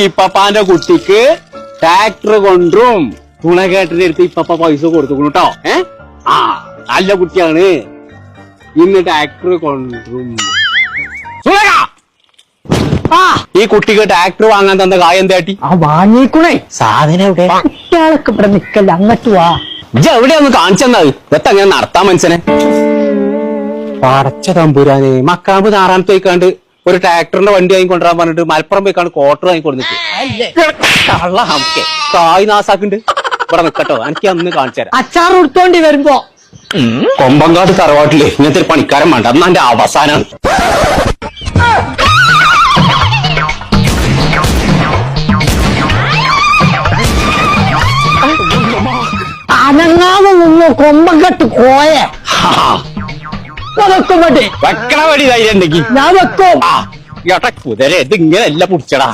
ഇപ്പാന്റെ കുട്ടിക്ക് ട്രാക്ടർ കൊണ്ടും തുണകേട്ടിന്റെ അടുത്ത് ഇപ്പ പൈസ കൊടുത്തുക്കണു കേട്ടോ. ആ നല്ല കുട്ടിയാണ്. ഇന്ന് ട്രാക്ടർ കൊണ്ടും ഈ കുട്ടിക്ക് ട്രാക്ടർ വാങ്ങാൻ തന്ന കായ എന്താട്ടി? ആ വാങ്ങിക്കണേ സാധനം എവിടെ? കുട്ടികളൊക്കെ ഇവിടെ നിക്കല്ല, അങ്ങോട്ട് വാ. ഇജ്ജ് എവിടെയൊന്ന് കാണിച്ചെന്നത് ഇതൊക്കെ അങ്ങനെ നടത്താൻ മനുഷ്യനെ. പടച്ച തമ്പുരാനെ, മക്കാമ്പ് നാറാമത്തെ പോയിക്കാണ്ട് ഒരു ട്രാക്ടറിന്റെ വണ്ടി വാങ്ങിക്കൊണ്ടിരാൻ പറഞ്ഞിട്ട് മലപ്പുറം പോയിക്കാണ്ട് ക്വാർട്ടർ വാങ്ങിക്കൊണ്ടിട്ട് കള്ള ഹംക്കെ കായ് നാസാക്കുണ്ട്. ഇവിടെ നിക്കട്ടോ, എനിക്ക് അന്ന് കാണിച്ചു തരാം. അച്ചാർ ഉടുത്തോണ്ടി വരുമ്പോ കൊമ്പങ്കാട് തറവാട്ടില് ഇങ്ങനത്തെ ഒരു പണിക്കാരൻ വേണ്ട. അന്ന് എന്റെ അവസാനം. അനങ്ങാതെ നിന്ന് കൊമ്പക്കെട്ട് കോയെ വെക്കണ വെക്കണ വടി ധൈര്യം ഉണ്ടെങ്കിൽ ഞാൻ വെക്കും. കുതിര ഇത് ഇങ്ങനെയല്ല പിടിച്ചടാ.